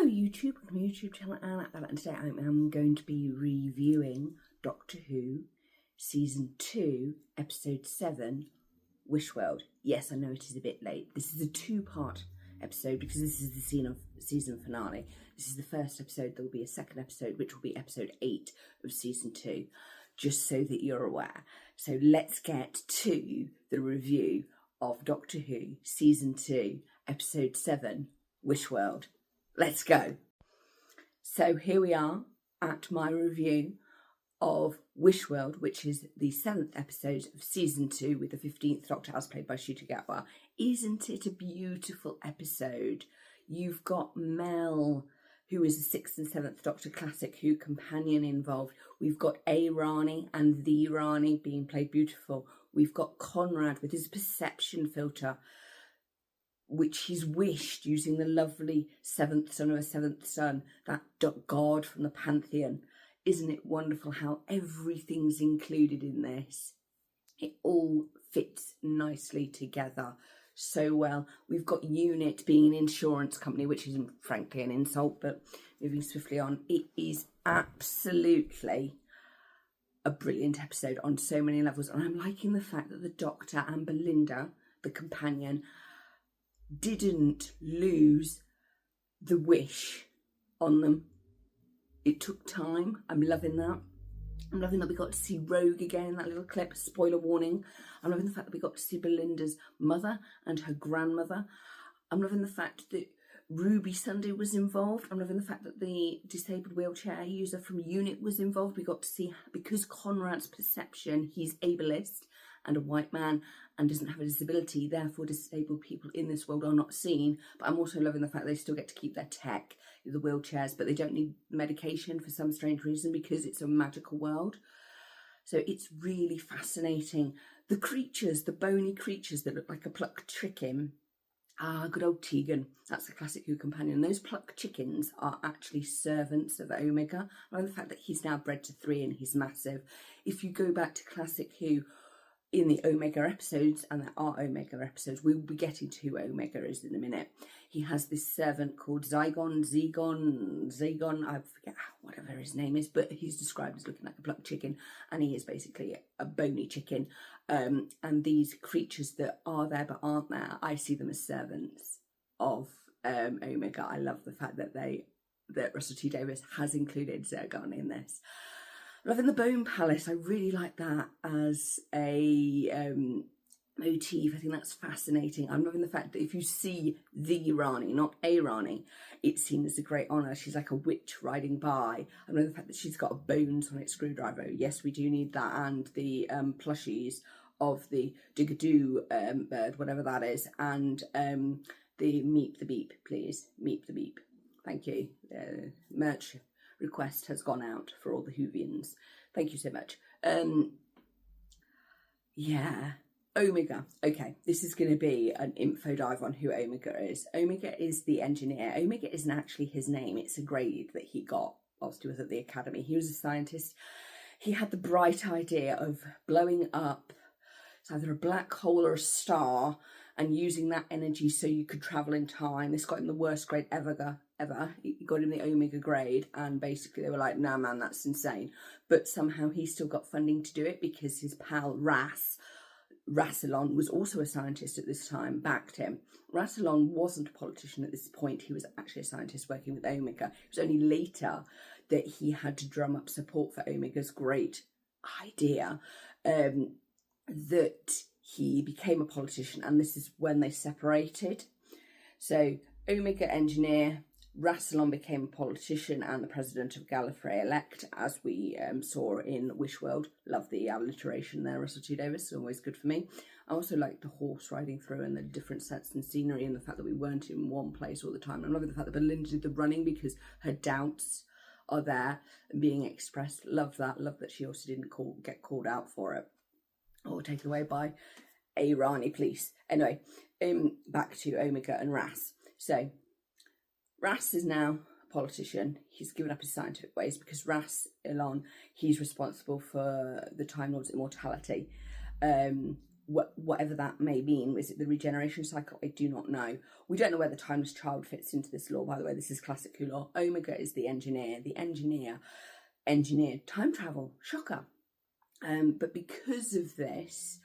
Hello YouTube, welcome to my YouTube channel, and today I am going to be reviewing Doctor Who Season 2, Episode 7, Wishworld. Yes, I know it is a bit late. This is a two-part episode because this is the season finale. This is the first episode. There will be a second episode, which will be Episode 8 of Season 2, just so that you're aware. So let's get to the review of Doctor Who Season 2, Episode 7, Wishworld. Let's go. So here we are at my review of Wishworld, which is the 7th episode of Season 2 with the 15th Doctor as played by Shuta Gatwa. Isn't it a beautiful episode? You've got Mel, who is the 6th and 7th Doctor Classic Who companion involved. We've got A. Rani and the Rani being played beautiful. We've got Conrad with his perception filter, which he's wished using the lovely seventh son of a seventh son, that god from the pantheon. Isn't it wonderful how everything's included in this? It all fits nicely together so well. We've got Unit being an insurance company, which is frankly an insult, but moving swiftly on. It is absolutely a brilliant episode on so many levels, and I'm liking the fact that the Doctor and Belinda, the companion, didn't lose the wish on them. It took time. I'm loving that. I'm loving that we got to see Rogue again in that little clip. Spoiler warning. I'm loving the fact that we got to see Belinda's mother and her grandmother. I'm loving the fact that Ruby Sunday was involved. I'm loving the fact that the disabled wheelchair user from Unit was involved. We got to see, because Conrad's perception, he's ableist and a white man and doesn't have a disability, therefore disabled people in this world are not seen. But I'm also loving the fact they still get to keep their tech, the wheelchairs, but they don't need medication for some strange reason because it's a magical world. So it's really fascinating. The creatures, the bony creatures that look like a plucked chicken. Good old Tegan. That's the Classic Who companion. Those plucked chickens are actually servants of Omega. I love the fact that he's now bred to 3 and he's massive. If you go back to Classic Who, in the Omega episodes, and there are Omega episodes, we will be getting to who Omega is in a minute. He has this servant called Zygon, I forget whatever his name is, but he's described as looking like a plucked chicken, and he is basically a bony chicken. And these creatures that are there but aren't there, I see them as servants of Omega. I love the fact that Russell T Davies has included Zergon in this. Loving the Bone Palace. I really like that as a motif. I think that's fascinating. I'm loving the fact that if you see the Rani, not a Rani, it's seen as a great honour. She's like a witch riding by. I'm loving the fact that she's got a bone-sonic screwdriver. Yes, we do need that, and the plushies of the Digadoo bird, whatever that is, and the Meep the Beep, please. Meep the Beep. Thank you. Merch request has gone out for all the Whovians. Thank you so much. Yeah, Omega. Okay, this is going to be an info dive on who Omega is. Omega is the engineer. Omega isn't actually his name. It's a grade that he got whilst he was at the academy. He was a scientist. He had the bright idea of blowing up, it's either a black hole or a star, and using that energy so you could travel in time. This got him the worst grade ever. He got him the Omega grade, and basically they were like, nah man, that's insane. But somehow he still got funding to do it because his pal Rassilon was also a scientist at this time, backed him. Rassilon wasn't a politician at this point. He was actually a scientist working with Omega. It was only later that he had to drum up support for Omega's great idea that he became a politician, and this is when they separated. So Omega engineer, Rassilon became a politician and the president of Gallifrey elect, as we saw in Wishworld. Love the alliteration there, Russell T Davies, always good for me. I also like the horse riding through and the different sets and scenery, and the fact that we weren't in one place all the time. I'm loving the fact that Belinda did the running because her doubts are there and being expressed. Love that. Love that she also didn't get called out for it or taken away by a Rani police. Anyway, back to Omega and Ras. So Ras is now a politician. He's given up his scientific ways because Rassilon, he's responsible for the Time Lord's immortality. whatever that may mean. Is it the regeneration cycle? I do not know. We don't know where the timeless child fits into this lore, by the way. This is classic Who lore. Omega is the engineer. The engineer engineered time travel. Shocker. But because of this,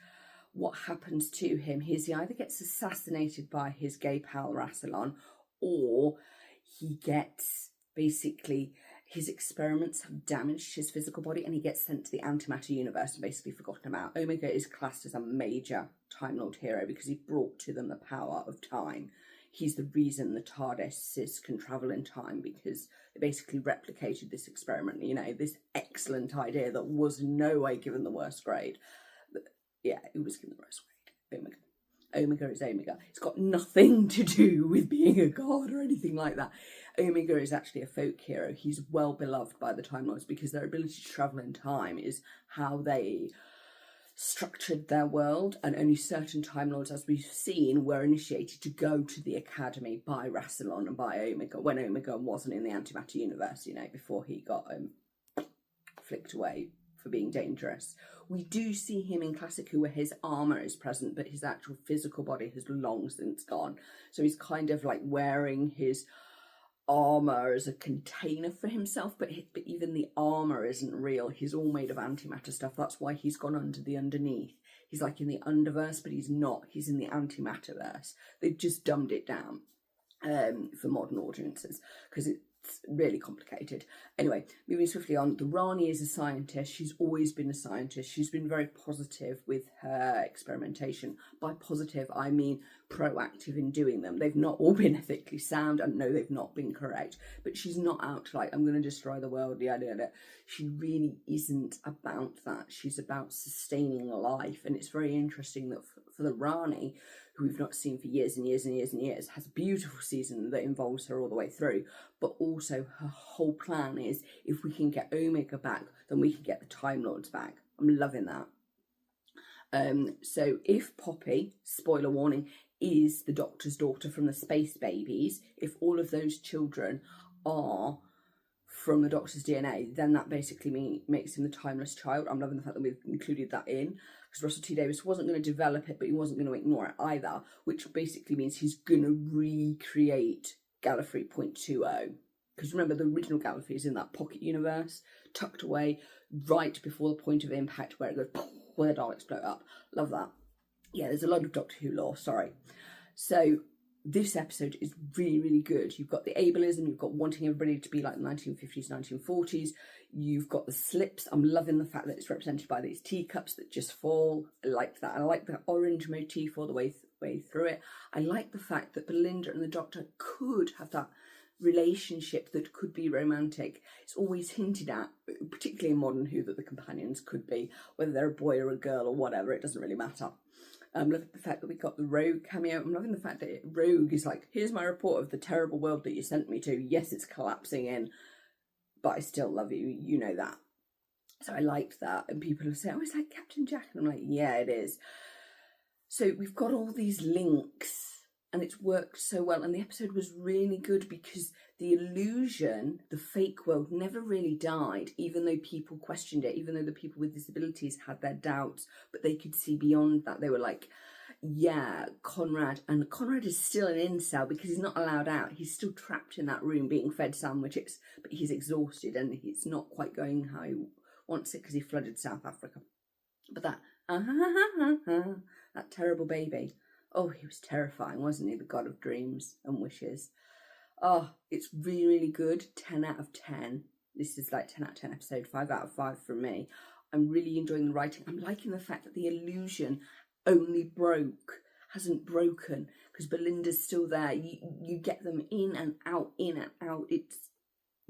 what happens to him is he either gets assassinated by his gay pal Rassilon, or he gets, basically, his experiments have damaged his physical body and he gets sent to the antimatter universe and basically forgotten about. Omega is classed as a major Time Lord hero because he brought to them the power of time. He's the reason the TARDISes can travel in time, because they basically replicated this experiment, you know, this excellent idea that was in no way given the worst grade. Yeah, it was given the worst grade. Omega. Omega is Omega. It's got nothing to do with being a god or anything like that. Omega is actually a folk hero. He's well beloved by the Time Lords because their ability to travel in time is how they structured their world, and only certain Time Lords, as we've seen, were initiated to go to the Academy by Rassilon and by Omega, when Omega wasn't in the antimatter universe, you know, before he got flicked away for being dangerous. We do see him in Classic Who where his armour is present, but his actual physical body has long since gone. So he's kind of like wearing his armour as a container for himself, but even the armour isn't real. He's all made of antimatter stuff. That's why he's gone under the underneath. He's like in the underverse, but he's not. He's in the antimatterverse. They've just dumbed it down for modern audiences because it's really complicated. Anyway, moving swiftly on, the Rani is a scientist. She's always been a scientist. She's been very positive with her experimentation. By positive, I mean proactive in doing them. They've not all been ethically sound, and no, they've not been correct, but she's not out to like, I'm going to destroy the world, yada. She really isn't about that. She's about sustaining life, and it's very interesting that for the Rani, who we've not seen for years and years and years and years, has a beautiful season that involves her all the way through, but also her whole plan is, if we can get Omega back, then we can get the Time Lords back. I'm loving that. So if Poppy, spoiler warning, is the Doctor's daughter from the Space Babies, if all of those children are from the Doctor's DNA, then that basically makes him the timeless child. I'm loving the fact that we've included that in, because Russell T Davies wasn't going to develop it, but he wasn't going to ignore it either, which basically means he's going to recreate Gallifrey 0.20. Because remember, the original Gallifrey is in that pocket universe, tucked away right before the point of impact, where it goes, where the Daleks blow up. Love that. Yeah, there's a lot of Doctor Who lore, sorry. So this episode is really, really good. You've got the ableism, you've got wanting everybody to be like the 1950s, 1940s. You've got the slips. I'm loving the fact that it's represented by these teacups that just fall. I like that. I like the orange motif all the way through it. I like the fact that Belinda and the Doctor could have that relationship that could be romantic. It's always hinted at, particularly in modern Who, that the companions could be, whether they're a boy or a girl or whatever, it doesn't really matter. I'm loving the fact that we got the Rogue cameo. I'm loving the fact that Rogue is like, here's my report of the terrible world that you sent me to. Yes, it's collapsing in, but I still love you. You know that. So I liked that. And people have said, oh, it's like Captain Jack. And I'm like, yeah, it is. So we've got all these links, and it's worked so well. And the episode was really good because the illusion, the fake world, never really died, even though people questioned it, even though the people with disabilities had their doubts, but they could see beyond that. They were like, yeah, Conrad is still an incel because he's not allowed out. He's still trapped in that room being fed sandwiches, but he's exhausted and he's not quite going how he wants it because he flooded South Africa. But that, that terrible baby. Oh, he was terrifying, wasn't he? The god of dreams and wishes. Oh, it's really, really good. 10 out of 10. This is like 10 out of 10 episode, 5 out of 5 from me. I'm really enjoying the writing. I'm liking the fact that the illusion only hasn't broken, because Belinda's still there. You get them in and out,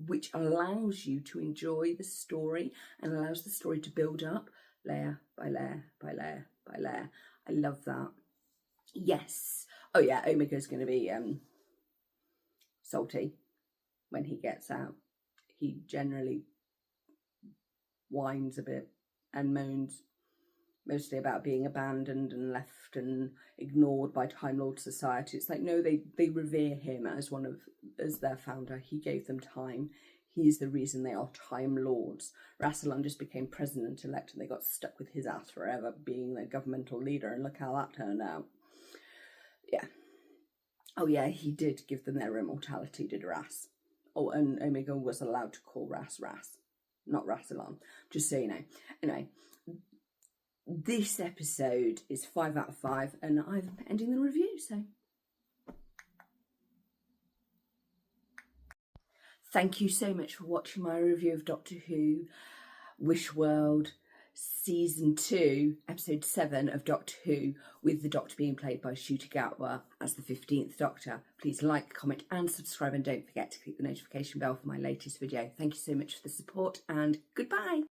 which allows you to enjoy the story and allows the story to build up layer by layer by layer by layer. I love that. Yes. Oh yeah, Omega's going to be salty when he gets out. He generally whines a bit and moans, mostly about being abandoned and left and ignored by Time Lord society. It's like, no, they revere him as as their founder. He gave them time. He's the reason they are Time Lords. Rassilon just became president-elect and they got stuck with his ass forever being the governmental leader, and look how that turned out. Yeah. Oh yeah, he did give them their immortality, did Ras. Oh, and Omega was allowed to call Ras, not Rassilon, just so you know. Anyway, this episode is 5 out of 5, and I'm ending the review, so... Thank you so much for watching my review of Doctor Who, Wishworld, Season 2, Episode 7 of Doctor Who, with the Doctor being played by Ncuti Gatwa as the 15th Doctor. Please like, comment and subscribe, and don't forget to click the notification bell for my latest video. Thank you so much for the support, and goodbye!